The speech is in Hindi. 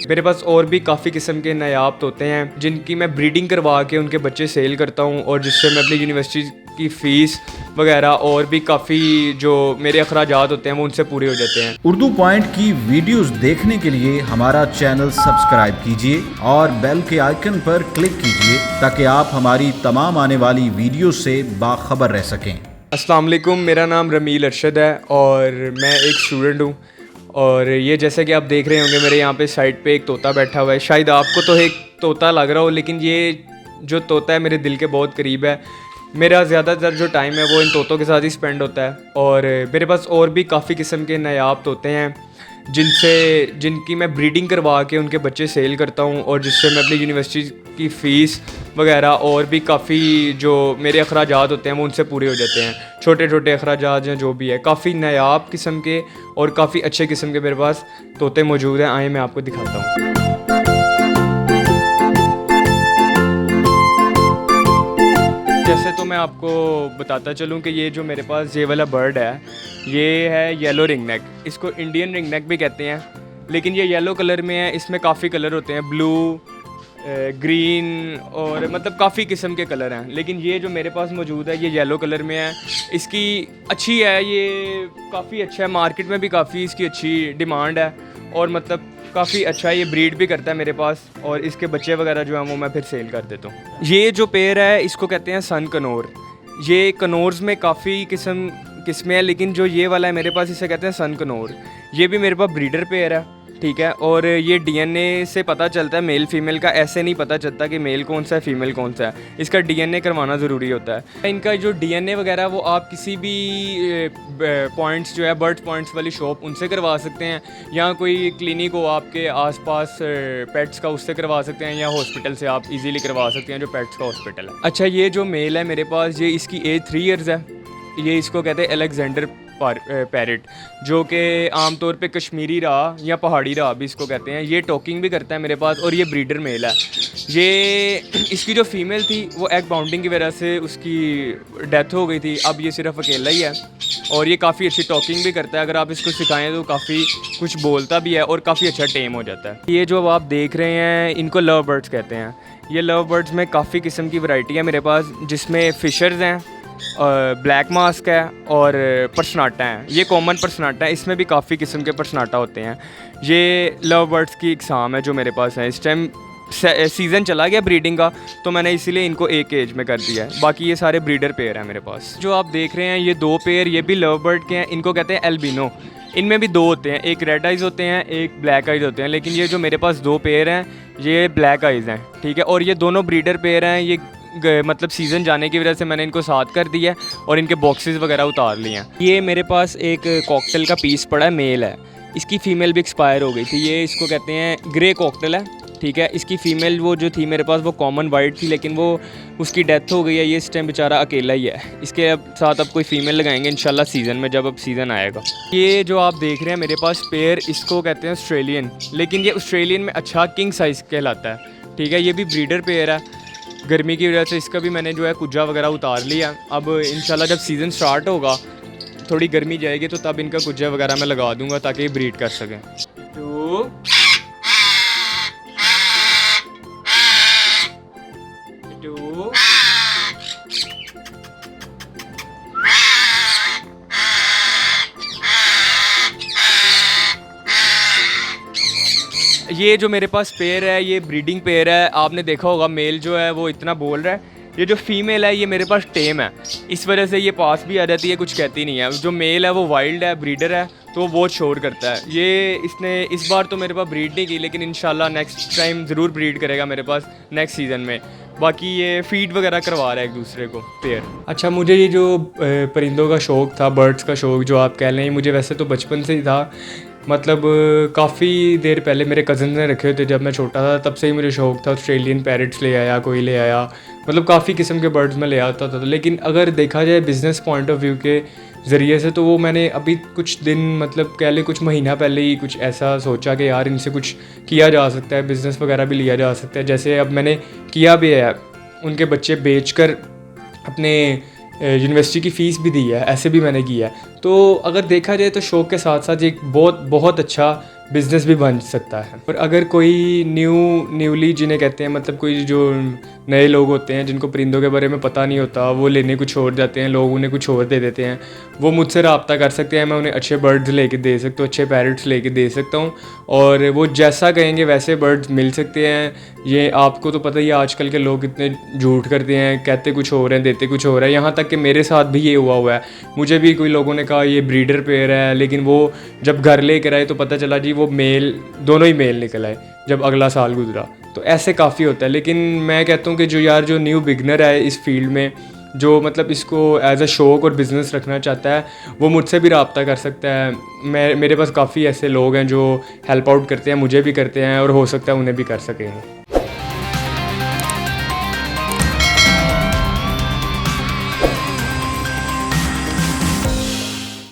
मेरे पास और भी काफ़ी किस्म के नायाब तोते हैं जिनकी मैं ब्रीडिंग करवा के उनके बच्चे सेल करता हूँ और जिससे मैं अपनी यूनिवर्सिटी की फ़ीस वगैरह और भी काफ़ी जो मेरे अखराजात होते हैं वो उनसे पूरे हो जाते हैं। उर्दू पॉइंट की वीडियोस देखने के लिए हमारा चैनल सब्सक्राइब कीजिए और बेल के आइकन पर क्लिक कीजिए ताकि आप हमारी तमाम आने वाली वीडियो से बाखबर रह सकें। अस्सलाम वालेकुम, मेरा नाम रमील अरशद है और मैं एक स्टूडेंट हूँ। और ये जैसे कि आप देख रहे होंगे मेरे यहाँ पे साइड पे एक तोता बैठा हुआ है। शायद आपको तो एक तोता लग रहा हो, लेकिन ये जो तोता है मेरे दिल के बहुत करीब है। मेरा ज़्यादातर जो टाइम है वो इन तोतों के साथ ही स्पेंड होता है और मेरे पास और भी काफ़ी किस्म के नायाब तोते हैं जिनकी मैं ब्रीडिंग करवा के उनके बच्चे सेल करता हूँ और जिससे मैं अपनी यूनिवर्सिटी की फ़ीस वगैरह और भी काफ़ी जो मेरे अखराजात होते हैं वो उनसे पूरे हो जाते हैं। छोटे छोटे अखराजात हैं जो भी है, काफ़ी नायाब किस्म के और काफ़ी अच्छे किस्म के मेरे पास तोते मौजूद हैं। आए मैं आपको दिखाता हूँ। जैसे तो मैं आपको बताता चलूँ कि ये जो मेरे पास ये वाला बर्ड है ये है येलो रिंगनेक। इसको इंडियन रिंगनेक भी कहते हैं, लेकिन ये येलो कलर में है। इसमें काफ़ी कलर होते हैं, ब्लू, ग्रीन और मतलब काफ़ी किस्म के कलर हैं। लेकिन ये जो मेरे पास मौजूद है ये येलो कलर में है। इसकी अच्छी है, ये काफ़ी अच्छा है, मार्केट में भी काफ़ी इसकी अच्छी डिमांड है और मतलब काफ़ी अच्छा है। ये ब्रीड भी करता है मेरे पास और इसके बच्चे वगैरह जो हैं वो मैं फिर सेल कर देता हूँ। ये जो पेड़ है इसको कहते हैं सन कनौर। ये कनौर्स में काफ़ी किस्में हैं, लेकिन जो ये वाला है मेरे पास इसे कहते हैं सन कनौर। ये भी मेरे पास ब्रीडर पेयर है, ठीक है। और ये डीएनए से पता चलता है मेल फीमेल का, ऐसे नहीं पता चलता कि मेल कौन सा है फीमेल कौन सा है। इसका डीएनए करवाना ज़रूरी होता है। इनका जो डीएनए वगैरह वो आप किसी भी पॉइंट्स जो है बर्ड पॉइंट्स वाली शॉप उनसे करवा सकते हैं, या कोई क्लिनिक हो आपके आसपास पेट्स का उससे करवा सकते हैं, या हॉस्पिटल से आप इजीली करवा सकते हैं जो पेट्स का हॉस्पिटल है। अच्छा, ये जो मेल है मेरे पास ये इसकी एज 3 इयर्स है। ये इसको कहते हैं अलेक्जेंडर पैरेट, जो कि आमतौर पे कश्मीरी रहा या पहाड़ी रहा भी इसको कहते हैं। ये टॉकिंग भी करता है मेरे पास और ये ब्रीडर मेल है। ये इसकी जो फीमेल थी वो एग बाउंडिंग की वजह से उसकी डेथ हो गई थी, अब ये सिर्फ अकेला ही है और ये काफ़ी अच्छी टॉकिंग भी करता है। अगर आप इसको सिखाएं तो काफ़ी कुछ बोलता भी है और काफ़ी अच्छा टेम हो जाता है। ये जो आप देख रहे हैं इनको लव बर्ड्स कहते हैं। ये लव बर्ड्स में काफ़ी किस्म की वैरायटी है मेरे पास, जिसमें फ़िशर्स हैं, ब्लैक मास्क है और परसनाटा है। ये कॉमन परसनाटा है, इसमें भी काफ़ी किस्म के परसनाटा होते हैं। ये लव बर्ड्स की इकसाम है जो मेरे पास है। इस टाइम सीज़न चला गया ब्रीडिंग का, तो मैंने इसीलिए इनको एक एज में कर दिया है। बाकी ये सारे ब्रीडर पेयर हैं मेरे पास। जो आप देख रहे हैं ये 2 पेयर ये भी लव बर्ड के हैं। इनको कहते हैं एल्बिनो। इनमें भी 2 होते हैं, एक रेड आइज़ होते हैं, एक ब्लैक आइज़ होते हैं। लेकिन ये जो मेरे पास 2 पेयर हैं ये ब्लैक आइज़ हैं, ठीक है। और ये दोनों ब्रीडर पेयर हैं। ये मतलब सीज़न जाने की वजह से मैंने इनको साथ कर दिया है और इनके बॉक्सेस वगैरह उतार लिए हैं। ये मेरे पास एक कॉकटेल का पीस पड़ा है, मेल है। इसकी फ़ीमेल भी एक्सपायर हो गई थी। ये इसको कहते हैं ग्रे कॉकटेल है, ठीक है। इसकी फ़ीमेल वो जो थी मेरे पास वो कॉमन वाइट थी, लेकिन वो उसकी डेथ हो गई है। ये इस टाइम बेचारा अकेला ही है। इसके साथ अब कोई फ़ीमेल लगाएंगे इंशाल्लाह सीज़न में, जब अब सीज़न आएगा। ये जो आप देख रहे हैं मेरे पास पेयर, इसको कहते हैं ऑस्ट्रेलियन, लेकिन ये ऑस्ट्रेलियन में अच्छा किंग साइज़ कहलाता है, ठीक है। ये भी ब्रीडर पेयर है। गर्मी की वजह से इसका भी मैंने जो है कुज्जा वगैरह उतार लिया। अब इंशाल्लाह जब सीज़न स्टार्ट होगा, थोड़ी गर्मी जाएगी तो तब इनका कुज्जा वगैरह मैं लगा दूंगा ताकि ये ब्रीड कर सकें। ये जो मेरे पास पेयर है ये ब्रीडिंग पेयर है। आपने देखा होगा मेल जो है वो इतना बोल रहा है। ये जो फीमेल है ये मेरे पास टेम है, इस वजह से ये पास भी आ जाती है, कुछ कहती नहीं है। जो मेल है वो वाइल्ड है, ब्रीडर है, तो वो बहुत शोर करता है। ये इसने इस बार तो मेरे पास ब्रीड नहीं की, लेकिन इंशाल्लाह नेक्स्ट टाइम ज़रूर ब्रीड करेगा मेरे पास नेक्स्ट सीज़न में। बाकी ये फीड वगैरह करवा रहा है एक दूसरे को पेयर। अच्छा, मुझे ये जो परिंदों का शौक़ था, बर्ड्स का शौक़ जो आप कह लें, मुझे वैसे तो बचपन से ही था। मतलब काफ़ी देर पहले मेरे कज़न ने रखे हुए थे जब मैं छोटा था, तब से ही मुझे शौक़ था। ऑस्ट्रेलियन पैरट्स ले आया, कोई ले आया, मतलब काफ़ी किस्म के बर्ड्स में ले आता था। लेकिन अगर देखा जाए बिज़नेस पॉइंट ऑफ व्यू के ज़रिए से, तो वो मैंने अभी कुछ दिन मतलब कह लें कुछ महीना पहले ही कुछ ऐसा सोचा कि यार इनसे कुछ किया जा सकता है, बिज़नेस वगैरह भी लिया जा सकता है। जैसे अब मैंने किया भी है, उनके बच्चे बेचकर अपने यूनिवर्सिटी की फ़ीस भी दी है, ऐसे भी मैंने किया है। तो अगर देखा जाए तो शौक के साथ साथ एक बहुत अच्छा बिज़नेस भी बन सकता है। और अगर कोई न्यूली जिन्हें कहते हैं, मतलब कोई जो नए लोग होते हैं जिनको परिंदों के बारे में पता नहीं होता, वो लेने कुछ और जाते हैं, लोग उन्हें कुछ और दे देते हैं, वो मुझसे रब्ता कर सकते हैं। मैं उन्हें अच्छे बर्ड्स लेके दे सकता हूँ, अच्छे पैरट्स लेके दे सकता हूँ, और वो जैसा कहेंगे वैसे बर्ड्स मिल सकते हैं। ये आपको तो पता ही है, आजकल के लोग इतने झूठ करते हैं, कहते कुछ और हैं, देते कुछ और है। यहाँ तक कि मेरे साथ भी ये हुआ है। मुझे भी कोई लोगों ने कहा ये ब्रीडर पेयर है, लेकिन वो जब घर लेकर आए तो पता चला जी वो मेल, दोनों ही मेल निकल आए जब अगला साल गुजरा। तो ऐसे काफ़ी होता है। लेकिन मैं कहता हूँ कि जो न्यू बिगनर है इस फील्ड में, जो मतलब इसको एज अ शौक और बिज़नेस रखना चाहता है, वो मुझसे भी रब्ता कर सकता है। मेरे पास काफ़ी ऐसे लोग हैं जो हेल्प आउट करते हैं, मुझे भी करते हैं, और हो सकता है उन्हें भी कर सकेंगे।